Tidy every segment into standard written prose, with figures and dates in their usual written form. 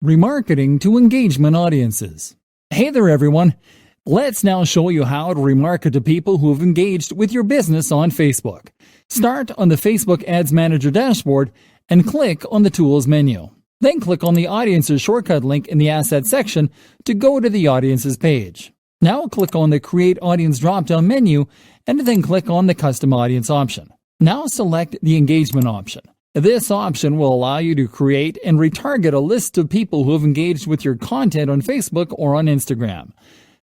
Remarketing to engagement audiences. Hey there everyone! Let's now show you how to remarket to people who have engaged with your business on Facebook. Start on the Facebook Ads Manager dashboard and click on the Tools menu. Then click on the Audiences shortcut link in the Assets section to go to the Audiences page. Now click on the Create Audience drop-down menu and then click on the Custom Audience option. Now select the Engagement option. This option will allow you to create and retarget a list of people who have engaged with your content on Facebook or on Instagram.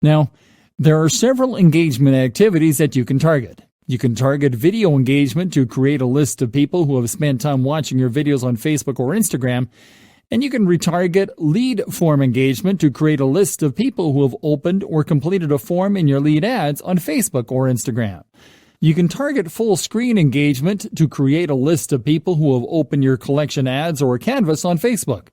Now, there are several engagement activities that you can target. You can target video engagement to create a list of people who have spent time watching your videos on Facebook or Instagram, and you can retarget lead form engagement to create a list of people who have opened or completed a form in your lead ads on Facebook or Instagram. You can target full screen engagement to create a list of people who have opened your collection ads or canvas on Facebook.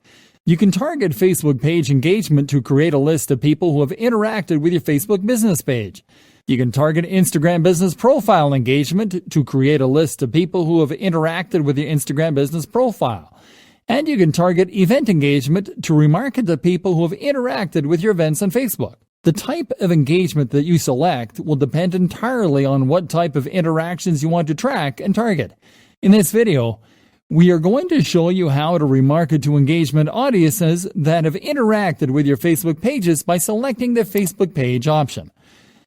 You can target Facebook page engagement to create a list of people who have interacted with your Facebook business page. You can target Instagram business profile engagement to create a list of people who have interacted with your Instagram business profile. And you can target event engagement to remarket to people who have interacted with your events on Facebook. The type of engagement that you select will depend entirely on what type of interactions you want to track and target. In this video, we are going to show you how to remarket to engagement audiences that have interacted with your Facebook pages by selecting the Facebook page option.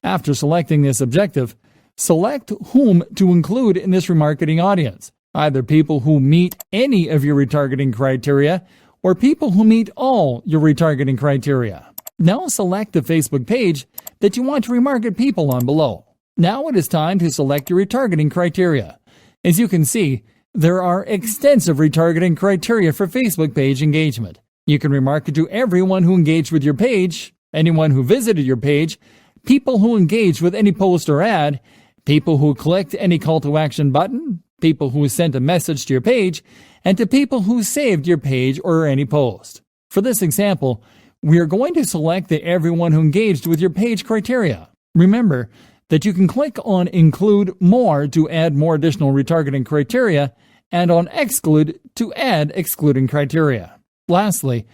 After selecting this objective, select whom to include in this remarketing audience, either people who meet any of your retargeting criteria or people who meet all your retargeting criteria. Now select the Facebook page that you want to remarket people on below. Now it is time to select your retargeting criteria. As you can see, there are extensive retargeting criteria for Facebook page engagement. You can remarket to everyone who engaged with your page, anyone who visited your page, people who engaged with any post or ad, people who clicked any call to action button, people who sent a message to your page, and to people who saved your page or any post. For this example, we are going to select the everyone who engaged with your page criteria. Remember that you can click on Include More to add more additional retargeting criteria and on Exclude to add excluding criteria. Lastly,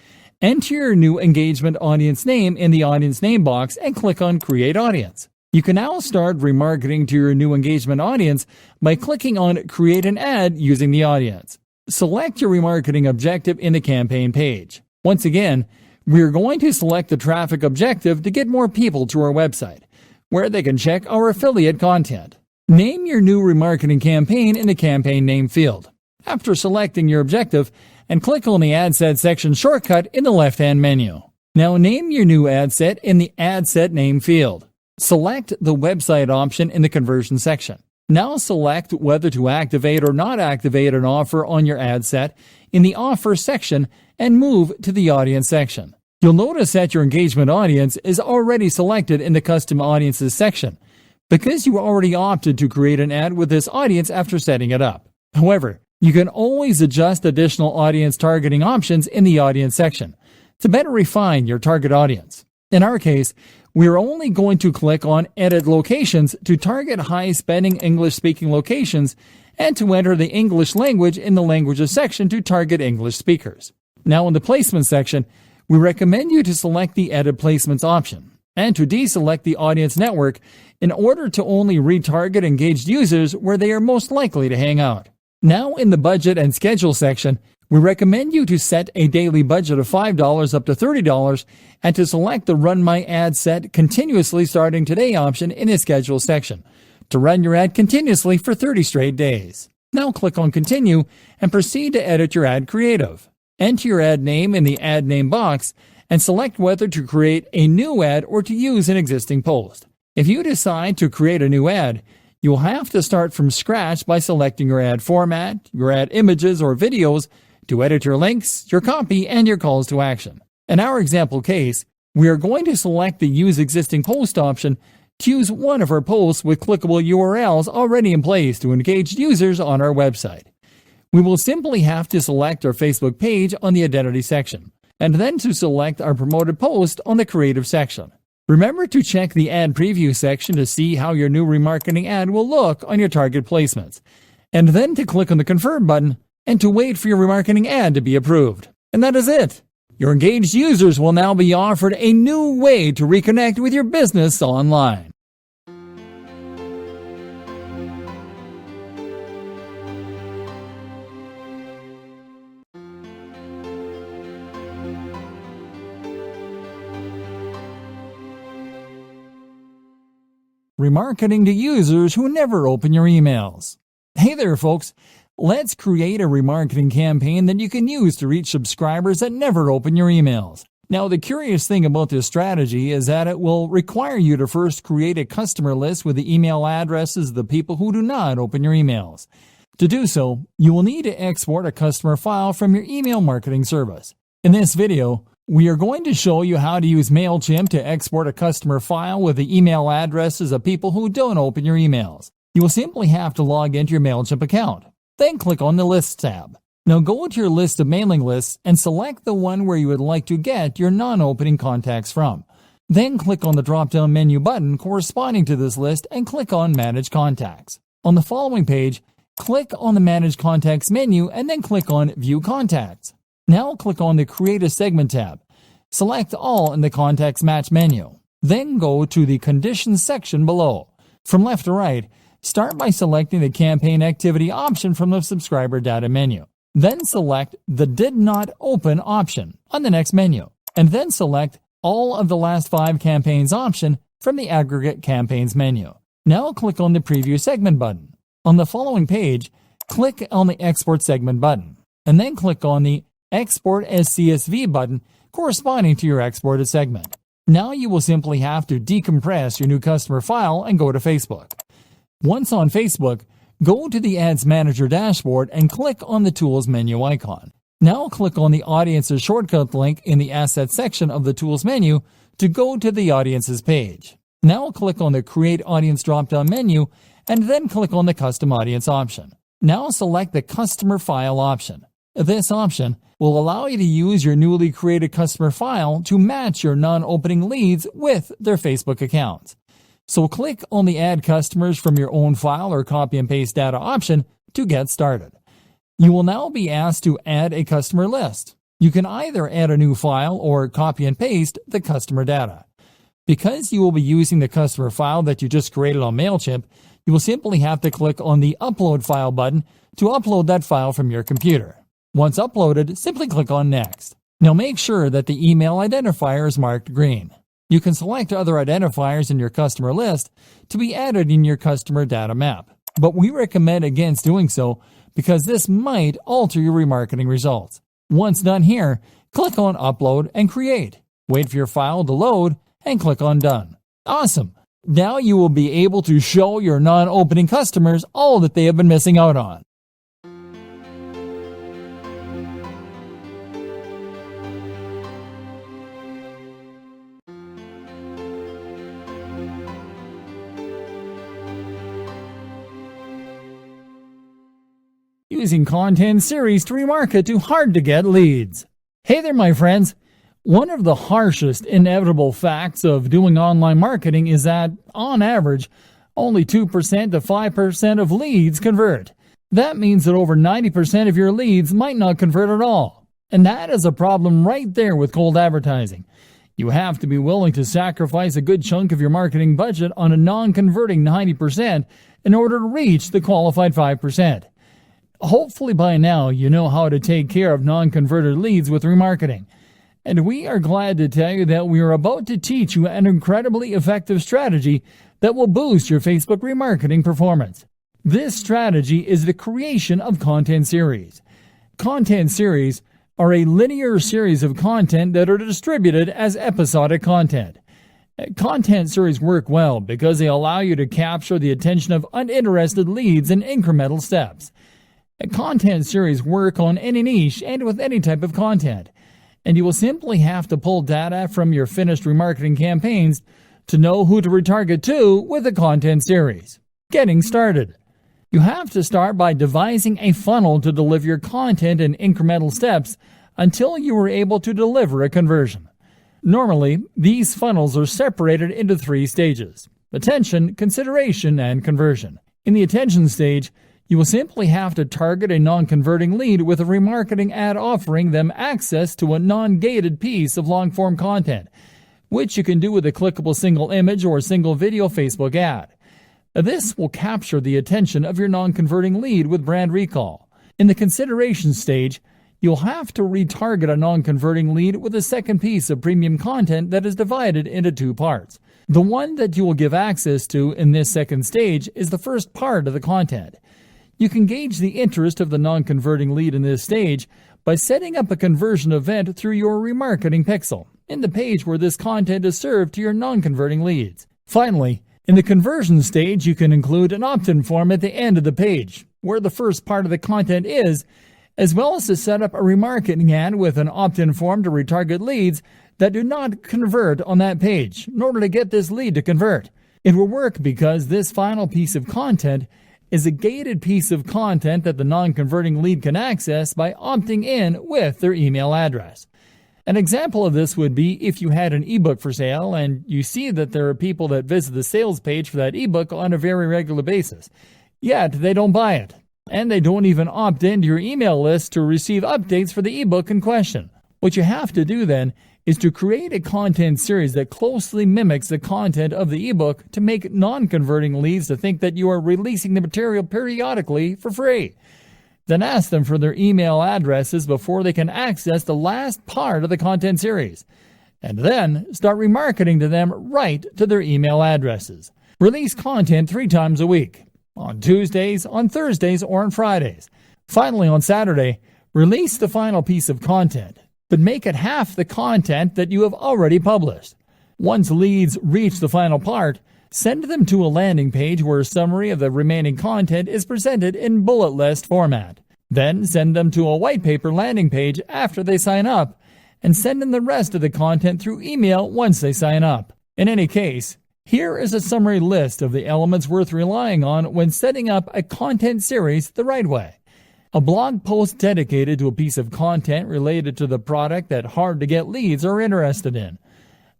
enter your new engagement audience name in the audience name box and click on Create Audience. You can now start remarketing to your new engagement audience by clicking on Create an Ad using the audience. Select your remarketing objective in the campaign page. Once again, we are going to select the traffic objective to get more people to our website, where they can check our affiliate content. Name your new remarketing campaign in the campaign name field. After selecting your objective, and click on the Ad Set section shortcut in the left-hand menu. Now name your new ad set in the Ad Set name field. Select the website option in the conversion section. Now select whether to activate or not activate an offer on your ad set in the Offer section and move to the Audience section. You'll notice that your engagement audience is already selected in the Custom Audiences section because you already opted to create an ad with this audience after setting it up. However, you can always adjust additional audience targeting options in the Audience section to better refine your target audience. In our case, we are only going to click on Edit Locations to target high-spending English-speaking locations and to enter the English language in the Languages section to target English speakers. Now in the Placement section, we recommend you to select the Edit Placements option and to deselect the Audience Network in order to only retarget engaged users where they are most likely to hang out. Now in the Budget and Schedule section, we recommend you to set a daily budget of $5 up to $30 and to select the Run My Ad Set Continuously Starting Today option in the Schedule section to run your ad continuously for 30 straight days. Now click on Continue and proceed to edit your ad creative. Enter your ad name in the Ad Name box and select whether to create a new ad or to use an existing post. If you decide to create a new ad, you will have to start from scratch by selecting your ad format, your ad images or videos to edit your links, your copy, and your calls to action. In our example case, we are going to select the Use Existing Post option to use one of our posts with clickable URLs already in place to engage users on our website. We will simply have to select our Facebook page on the Identity section, and then to select our promoted post on the Creative section. Remember to check the Ad Preview section to see how your new remarketing ad will look on your target placements, and then to click on the Confirm button and to wait for your remarketing ad to be approved. And that is it. Your engaged users will now be offered a new way to reconnect with your business online. Remarketing to users who never open your emails. Hey there, folks. Let's create a remarketing campaign that you can use to reach subscribers that never open your emails. Now, the curious thing about this strategy is that it will require you to first create a customer list with the email addresses of the people who do not open your emails. To do so, you will need to export a customer file from your email marketing service. In this video, we are going to show you how to use MailChimp to export a customer file with the email addresses of people who don't open your emails. You will simply have to log into your MailChimp account. Then click on the Lists tab. Now go to your list of mailing lists and select the one where you would like to get your non-opening contacts from. Then click on the drop-down menu button corresponding to this list and click on Manage Contacts. On the following page, click on the Manage Contacts menu and then click on View Contacts. Now click on the Create a Segment tab. Select All in the Contacts Match menu. Then go to the Conditions section below. From left to right, start by selecting the Campaign Activity option from the Subscriber Data menu. Then select the Did Not Open option on the next menu. And then select All of the Last 5 Campaigns option from the Aggregate Campaigns menu. Now click on the Preview Segment button. On the following page, click on the Export Segment button. And then click on the Export as CSV button corresponding to your exported segment. Now you will simply have to decompress your new customer file and go to Facebook. Once on Facebook, go to the Ads Manager dashboard and click on the Tools menu icon. Now click on the Audiences shortcut link in the Assets section of the Tools menu to go to the Audiences page. Now click on the Create Audience drop-down menu and then click on the Custom Audience option. Now select the Customer File option. This option will allow you to use your newly created customer file to match your non-opening leads with their Facebook accounts. So click on the Add Customers from your own file or Copy and Paste Data option to get started. You will now be asked to add a customer list. You can either add a new file or copy and paste the customer data. Because you will be using the customer file that you just created on MailChimp, you will simply have to click on the Upload File button to upload that file from your computer. Once uploaded, simply click on Next. Now make sure that the email identifier is marked green. You can select other identifiers in your customer list to be added in your customer data map, but we recommend against doing so because this might alter your remarketing results. Once done here, click on Upload and Create. Wait for your file to load and click on Done. Awesome! Now you will be able to show your non-opening customers all that they have been missing out on. Using content series to remarket to hard-to-get leads. Hey there, my friends. One of the harshest inevitable facts of doing online marketing is that, on average, only 2% to 5% of leads convert. That means that over 90% of your leads might not convert at all. And that is a problem right there with cold advertising. You have to be willing to sacrifice a good chunk of your marketing budget on a non-converting 90% in order to reach the qualified 5%. Hopefully by now you know how to take care of non-converted leads with remarketing. And we are glad to tell you that we are about to teach you an incredibly effective strategy that will boost your Facebook remarketing performance. This strategy is the creation of content series. Content series are a linear series of content that are distributed as episodic content. Content series work well because they allow you to capture the attention of uninterested leads in incremental steps. Content series work on any niche and with any type of content, and you will simply have to pull data from your finished remarketing campaigns to know who to retarget to with a content series. Getting started. You have to start by devising a funnel to deliver your content in incremental steps until you are able to deliver a conversion. Normally, these funnels are separated into 3 stages: attention, consideration, and conversion. In the attention stage, You will simply have to target a non-converting lead with a remarketing ad offering them access to a non-gated piece of long-form content, which you can do with a clickable single image or single video Facebook ad. This will capture the attention of your non-converting lead with brand recall. In the consideration stage, you'll have to retarget a non-converting lead with a second piece of premium content that is divided into two parts. The one that you will give access to in this second stage is the first part of the content. You can gauge the interest of the non-converting lead in this stage by setting up a conversion event through your remarketing pixel in the page where this content is served to your non-converting leads. Finally, in the conversion stage, you can include an opt-in form at the end of the page, where the first part of the content is, as well as to set up a remarketing ad with an opt-in form to retarget leads that do not convert on that page in order to get this lead to convert. It will work because this final piece of content is a gated piece of content that the non-converting lead can access by opting in with their email address. An example of this would be if you had an ebook for sale and you see that there are people that visit the sales page for that ebook on a very regular basis, yet they don't buy it, and they don't even opt into your email list to receive updates for the ebook in question. What you have to do then is to create a content series that closely mimics the content of the ebook to make non-converting leads to think that you are releasing the material periodically for free. Then ask them for their email addresses before they can access the last part of the content series. And then start remarketing to them right to their email addresses. Release content 3 times a week, on Tuesdays, on Thursdays, or on Fridays. Finally, on Saturday, release the final piece of content, but make it half the content that you have already published. Once leads reach the final part, send them to a landing page where a summary of the remaining content is presented in bullet list format. Then send them to a white paper landing page after they sign up, and send them the rest of the content through email once they sign up. In any case, here is a summary list of the elements worth relying on when setting up a content series the right way. A blog post dedicated to a piece of content related to the product that hard-to-get leads are interested in.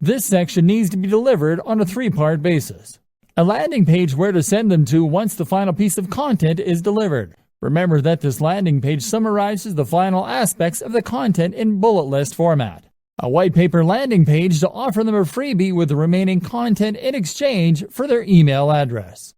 This section needs to be delivered on a 3-part basis. A landing page where to send them to once the final piece of content is delivered. Remember that this landing page summarizes the final aspects of the content in bullet list format. A white paper landing page to offer them a freebie with the remaining content in exchange for their email address.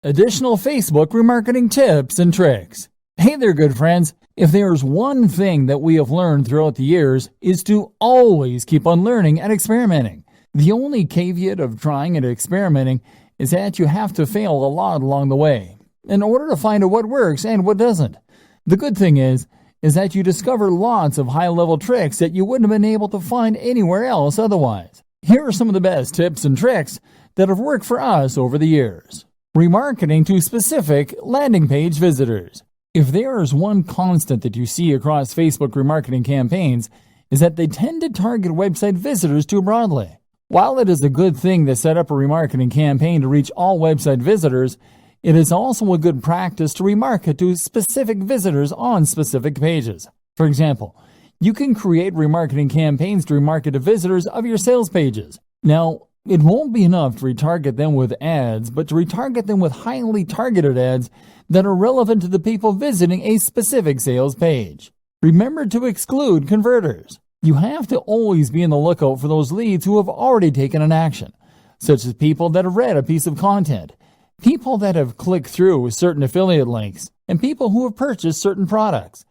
Additional Facebook remarketing tips and tricks. Hey there, good friends. If there's one thing that we have learned throughout the years is to always keep on learning and experimenting. The only caveat of trying and experimenting is that you have to fail a lot along the way in order to find out what works and what doesn't. The good thing is that you discover lots of high-level tricks that you wouldn't have been able to find anywhere else otherwise. Here are some of the best tips and tricks that have worked for us over the years. Remarketing to specific landing page visitors. If there is one constant that you see across Facebook remarketing campaigns, is that they tend to target website visitors too broadly. While it is a good thing to set up a remarketing campaign to reach all website visitors, it is also a good practice to remarket to specific visitors on specific pages. For example, you can create remarketing campaigns to remarket to visitors of your sales pages. Now, it won't be enough to retarget them with ads, but to retarget them with highly targeted ads that are relevant to the people visiting a specific sales page. Remember to exclude converters. You have to always be on the lookout for those leads who have already taken an action, such as people that have read a piece of content, people that have clicked through certain affiliate links, and people who have purchased certain products.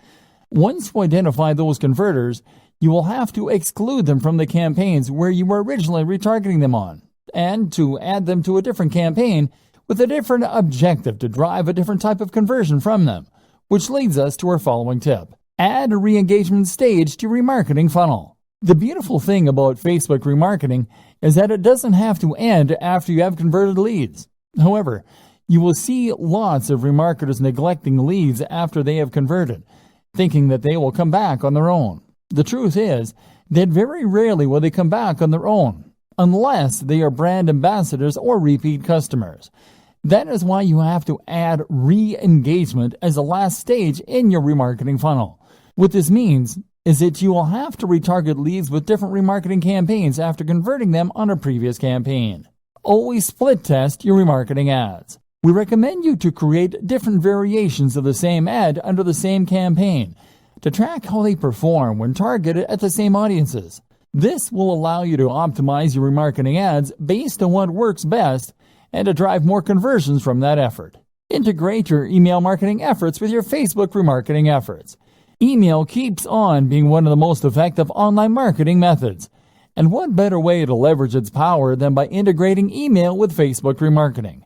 Once you identify those converters, you will have to exclude them from the campaigns where you were originally retargeting them on, and to add them to a different campaign with a different objective to drive a different type of conversion from them, which leads us to our following tip. Add a re-engagement stage to your remarketing funnel. The beautiful thing about Facebook remarketing is that it doesn't have to end after you have converted leads. However, you will see lots of remarketers neglecting leads after they have converted, thinking that they will come back on their own. The truth is that very rarely will they come back on their own, unless they are brand ambassadors or repeat customers. That is why you have to add re-engagement as the last stage in your remarketing funnel. What this means is that you will have to retarget leads with different remarketing campaigns after converting them on a previous campaign. Always split test your remarketing ads. We recommend you to create different variations of the same ad under the same campaign to track how they perform when targeted at the same audiences. This will allow you to optimize your remarketing ads based on what works best and to drive more conversions from that effort. Integrate your email marketing efforts with your Facebook remarketing efforts. Email keeps on being one of the most effective online marketing methods. And what better way to leverage its power than by integrating email with Facebook remarketing?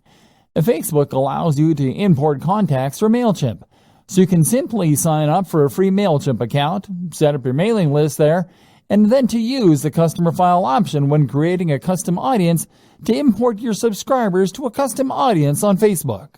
Facebook allows you to import contacts from MailChimp, so you can simply sign up for a free MailChimp account, set up your mailing list there, and then to use the customer file option when creating a custom audience to import your subscribers to a custom audience on Facebook.